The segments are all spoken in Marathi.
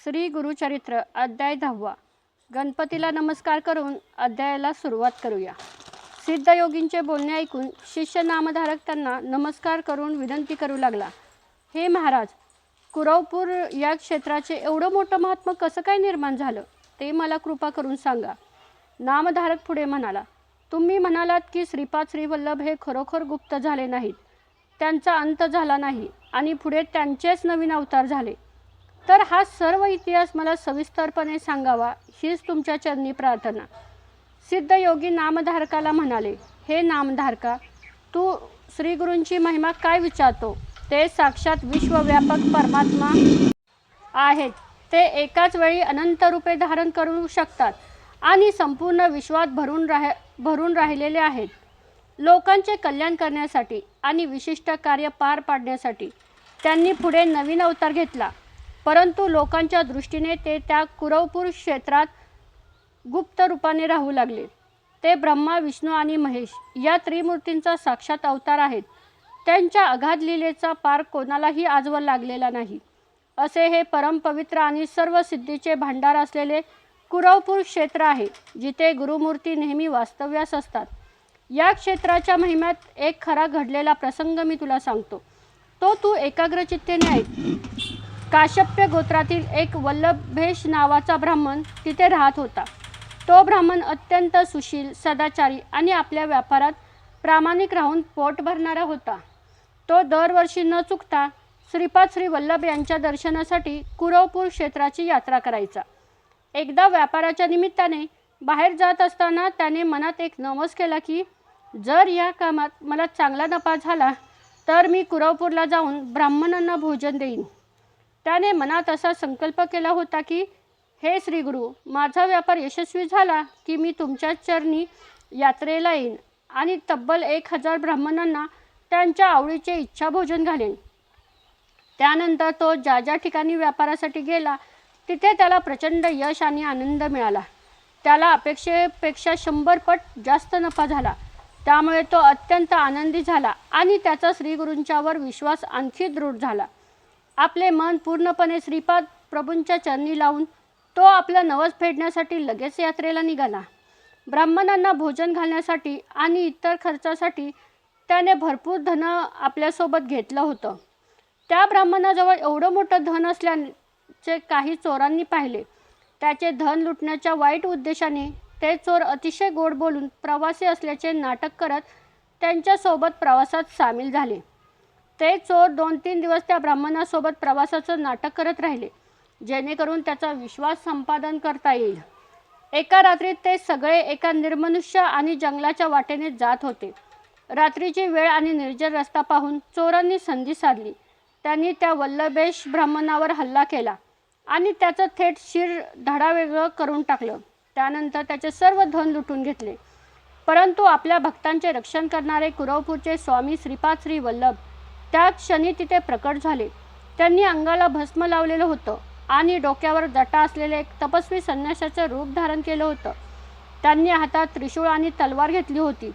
श्री गुरुचरित्र अध्याय 10. गणपतीला नमस्कार करून अध्यायाला सुरुवात करूया. सिद्धयोगींचे बोलणे ऐकून शिष्य नामधारक त्यांना नमस्कार करून विनंती करू लागला. हे महाराज, कुरवपूर या क्षेत्राचे एवढं मोठं महात्म्य कसं काय निर्माण झालं ते मला कृपा करून सांगा. नामधारक पुढे म्हणाला, तुम्ही म्हणालात की श्रीपाद श्रीवल्लभ हे खरोखर गुप्त झाले नाहीत, त्यांचा अंत झाला नाही आणि पुढे त्यांचेच नवीन अवतार झाले. तर हा सर्व इतिहास मला सविस्तरपणे सांगावा हीच तुमच्या चरणी प्रार्थना. सिद्धयोगी नामधारकाला म्हणाले, हे नामधारका, तू श्रीगुरूंची महिमा काय विचारतो? ते साक्षात विश्वव्यापक परमात्मा आहेत. ते एकाच वेळी अनंत रूपे धारण करू शकतात आणि संपूर्ण विश्वात भरून राहिलेले आहेत. लोकांचे कल्याण करण्यासाठी आणि विशिष्ट कार्य पार पाडण्यासाठी त्यांनी पुढे नवीन अवतार घेतला. परंतु लोकांच्या दृष्टीने ते त्या कुरवपूर क्षेत्रात गुप्त रूपाने राहू लागले. ते ब्रह्मा, विष्णू आणि महेश या त्रिमूर्तींचा साक्षात अवतार आहेत. त्यांच्या अगाध लीलेचा पार कोणालाही आजवर लागलेला नाही. असे हे परमपवित्र आणि सर्व सिद्धीचे भांडार असलेले कुरवपूर क्षेत्र आहे, जिथे गुरुमूर्ती नेहमी वास्तव्यास असतात. या क्षेत्राच्या महिम्यात एक खरा घडलेला प्रसंग मी तुला सांगतो. तो तू एकाग्रचित्तेने ऐक. काश्यप्य गोत्रातील एक वल्लभेश नावाचा ब्राह्मण तिथे राहत होता. तो ब्राह्मण अत्यंत सुशील, सदाचारी आणि आपल्या व्यापारात प्रामाणिक राहून पोट भरणारा होता. तो दरवर्षी न चुकता श्रीपाद श्रीवल्लभ यांच्या दर्शनासाठी कुरवपूर क्षेत्राची यात्रा करायचा. एकदा व्यापाराच्या निमित्ताने बाहेर जात असताना त्याने मनात एक नवस केला की जर या कामात मला चांगला नफा झाला तर मी कुरवपूरला जाऊन ब्राह्मणांना भोजन देईन. त्याने मनात असा संकल्प केला होता की हे श्रीगुरु, माझा व्यापार यशस्वी झाला की मी तुमच्या चरणी यात्रेला येईन आणि तब्बल 1000 ब्राह्मणांना त्यांच्या आवडीचे इच्छाभोजन घालेन. त्यानंतर तो ज्या ज्या ठिकाणी व्यापारासाठी गेला तिथे त्याला प्रचंड यश आणि आनंद मिळाला. त्याला अपेक्षेपेक्षा 100 पट जास्त नफा झाला. त्यामुळे तो अत्यंत आनंदी झाला आणि त्याचा श्रीगुरूंच्यावर विश्वास आणखी दृढ झाला. आपले मन पूर्णपणे श्रीपाद प्रभूंच्या चरणी लावून तो आपला नवस फेडण्यासाठी लगेच यात्रेला निघाला. ब्राह्मणांना भोजन घालण्यासाठी आणि इतर खर्चासाठी त्याने भरपूर धन आपल्यासोबत घेतलं होतं. त्या ब्राह्मणाजवळ एवढं मोठं धन असल्याचे काही चोरांनी पाहिले. त्याचे धन लुटण्याच्या वाईट उद्देशाने ते चोर अतिशय गोड बोलून प्रवासी असल्याचे नाटक करत त्यांच्यासोबत प्रवासात सामील झाले. ते चोर 2-3 दिवस त्या ब्राह्मणासोबत प्रवासाचं नाटक करत राहिले, जेणेकरून त्याचा विश्वास संपादन करता येईल. एका रात्रीत ते सगळे एका निर्मनुष्य आणि जंगलाच्या वाटेने जात होते. रात्रीची वेळ आणि निर्जन रस्ता पाहून चोरांनी संधी साधली. त्यांनी त्या वल्लभेश ब्राह्मणावर हल्ला केला आणि त्याचं थेट शिर धडावेगळं करून टाकलं. त्यानंतर त्याचे सर्व धन लुटून घेतले. परंतु आपल्या भक्तांचे रक्षण करणारे कुरवपूरचे स्वामी श्रीपाद श्रीवल्लभ त्या क्षणी तिथे प्रकट झाले. त्यांनी अंगाला भस्म लावलेलं होतं आणि डोक्यावर जटा असलेले एक तपस्वी संन्याशाचं रूप धारण केलं होतं. त्यांनी हातात त्रिशूळ आणि तलवार घेतली होती.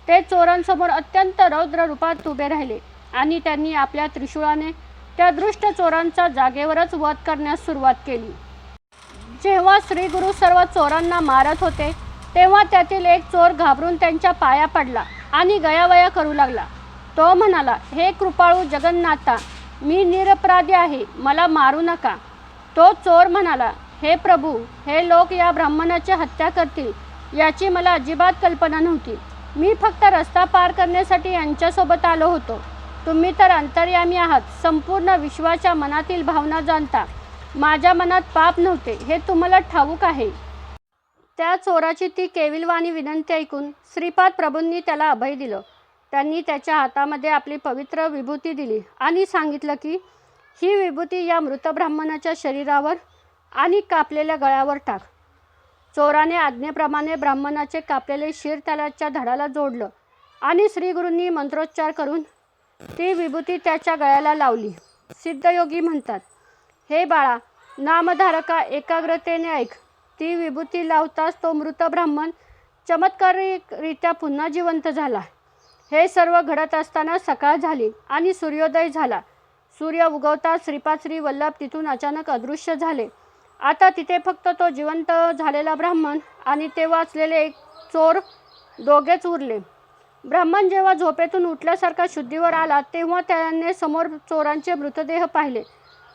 ते चोरांसमोर अत्यंत रौद्र रूपात उभे राहिले आणि त्यांनी आपल्या त्रिशूळाने त्या दृष्ट चोरांचा जागेवरच वध करण्यास सुरुवात केली. जेव्हा श्रीगुरू सर्व चोरांना मारत होते तेव्हा त्यातील एक चोर घाबरून त्यांच्या पाया पडला आणि गयावया करू लागला. तो म्हणाला, हे कृपाळू जगन्नाथा, मी निरपराधी आहे, मला मारू नका. तो चोर म्हणाला, हे प्रभू, हे लोक या ब्राह्मणाची हत्या करतील याची मला अजिबात कल्पना नव्हती. मी फक्त रस्ता पार करण्यासाठी यांच्यासोबत आलो होतो. तुम्ही तर अंतर्यामी आहात, संपूर्ण विश्वाच्या मनातील भावना जाणता. माझ्या मनात पाप नव्हते हे तुम्हाला ठाऊक आहे. त्या चोराची ती केविलवाणी विनंती ऐकून श्रीपाद प्रभूंनी त्याला अभय दिलं. त्यांनी त्याच्या हातामध्ये आपली पवित्र विभूती दिली आणि सांगितलं की ही विभूती या मृत ब्राह्मणाच्या शरीरावर आणि कापलेल्या गळ्यावर टाक. चोराने आज्ञेप्रमाणे ब्राह्मणाचे कापलेले शिर त्याच्या धडाला जोडलं आणि श्रीगुरूंनी मंत्रोच्चार करून ती विभूती त्याच्या गळ्याला लावली. सिद्धयोगी म्हणतात, हे बाळा नामधारका, एकाग्रतेने ऐक. ती विभूती लावताच तो मृत ब्राह्मण चमत्कारिकरित्या पुन्हा जिवंत झाला. हे सर्व घडत असताना सकाळ झाली आणि सूर्योदय झाला. सूर्य उगवताच श्रीपाद श्रीवल्लभ तिथून अचानक अदृश्य झाले आता तिथे फक्त तो जिवंत झालेला ब्राह्मण आणि ते वाचलेले एक चोर दोघेच उरले. ब्राह्मण जेव्हा झोपेतून उठल्यासारखा शुद्धीवर आला तेव्हा त्याने समोर चोरांचे मृतदेह पाहिले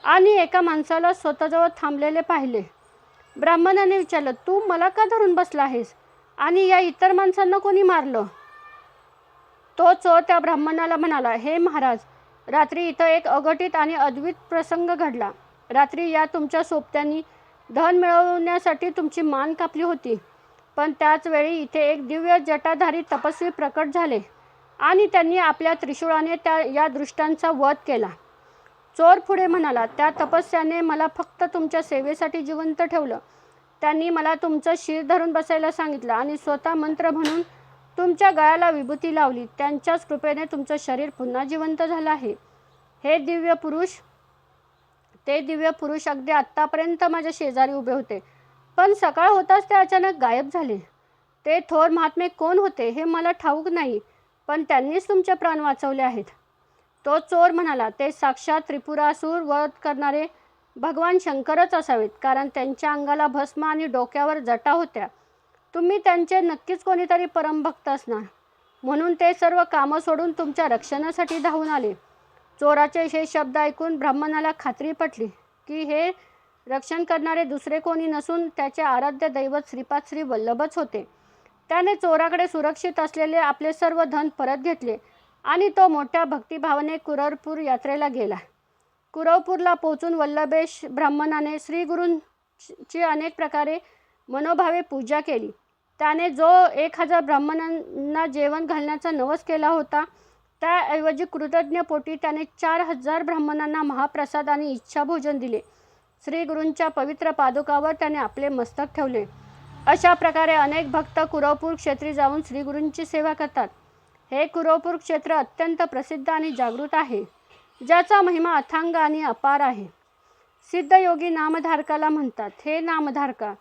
आणि एका माणसाला स्वतःजवळ थांबलेले पाहिले. ब्राह्मणाने विचारलं, तू मला का धरून बसला आहेस आणि या इतर माणसांना कोणी मारलं? तो चोर त्या ब्राह्मणाला म्हणाला, हे महाराज, रात्री इथं एक अघटित आणि अद्भुत प्रसंग घडला. रात्री या तुमच्या सोबत्यांनी धन मिळवण्यासाठी तुमची मान कापली होती, पण त्याच वेळी इथे एक दिव्य जटाधारी तपस्वी प्रकट झाले आणि त्यांनी आपल्या त्रिशूळाने या दृष्टांचा वध केला. चोर पुढे म्हणाला, त्या तपस्याने मला फक्त तुमच्या सेवेसाठी जिवंत ठेवलं. त्यांनी मला तुमचं शिर धरून बसायला सांगितलं आणि स्वतः मंत्र म्हणून तुमच्या गळ्याला विभूती लावली. त्यांच्याच कृपेने तुमचं शरीर पुन्हा जिवंत झालं आहे. ते दिव्य पुरुष अगदी आत्तापर्यंत माझ्या शेजारी उभे होते, पण सकाळ होताच ते अचानक गायब झाले. ते थोर महात्मे कोण होते हे मला ठाऊक नाही, पण त्यांनीच तुमचे प्राण वाचवले आहेत. तो चोर म्हणाला, ते साक्षात त्रिपुरासूर वध करणारे भगवान शंकरच असावेत, कारण त्यांच्या अंगाला भस्म आणि डोक्यावर जटा होत्या. तुम्ही त्यांचे नक्कीच कोणीतरी परमभक्त असणार, म्हणून ते सर्व कामं सोडून तुमच्या रक्षणासाठी धावून आले. चोराचे हे शब्द ऐकून ब्राह्मणाला खात्री पटली की हे रक्षण करणारे दुसरे कोणी नसून त्याचे आराध्य दैवत श्रीपाद श्री वल्लभच होते. त्याने चोराकडे सुरक्षित असलेले आपले सर्व धन परत घेतले आणि तो मोठ्या भक्तिभावाने कुरवपूर यात्रेला गेला. कुरवपूरला पोहोचून वल्लभेश ब्राह्मणाने श्रीगुरूंची अनेक प्रकारे मनोभावे पूजा केली. त्याने जो 1000 ब्राह्मणांना जेवण घालण्याचा नवस केला होता, त्याऐवजी कृतज्ञपोटी त्याने 4000 ब्राह्मणांना महाप्रसाद आणि इच्छाभोजन दिले. श्रीगुरूंच्या पवित्र पादुकावर त्याने आपले मस्तक ठेवले. अशा प्रकारे अनेक भक्त कुरवपूर क्षेत्री जाऊन श्रीगुरूंची सेवा करतात. हे कुरवपूर क्षेत्र अत्यंत प्रसिद्ध आणि जागृत आहे, ज्याचा महिमा अथांग आणि अपार आहे. सिद्धयोगी नामधारकाला म्हणतात, हे नामधारका,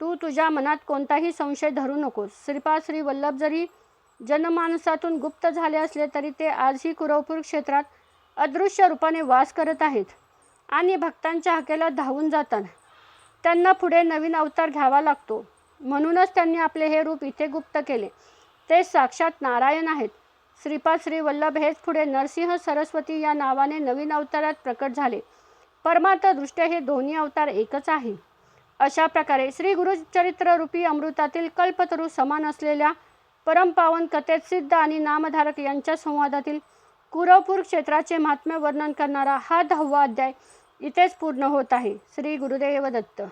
तू तुझ्या मनात कोणताही संशय धरू नकोस. श्रीपाद श्री वल्लभ जरी जनमानसातून गुप्त झाले असले तरी ते आजही कुरवपूर क्षेत्रात अदृश्य रूपाने वास करत आहेत आणि भक्तांच्या हाकेला धावून जातात. त्यांना पुढे नवीन अवतार घ्यावा लागतो, म्हणूनच त्यांनी आपले हे रूप इथे गुप्त केले. ते साक्षात नारायण आहेत. श्रीपाद श्री वल्लभ हेच पुढे नरसिंह सरस्वती या नावाने नवीन अवतारात प्रकट झाले. परमार्थ दृष्ट्या हे दोन्ही अवतार एकच आहे. अशा प्रकारे श्री गुरुचरित्र रूपी अमृतातील कल्पतरू समान असलेल्या परमपावन कथेत सिद्ध आणि नामधारक यांच्या संवादातील कुरवपूर क्षेत्राचे महात्म्य वर्णन करणारा हा 10वा अध्याय इथेच पूर्ण होत आहे. श्री गुरुदेव दत्त.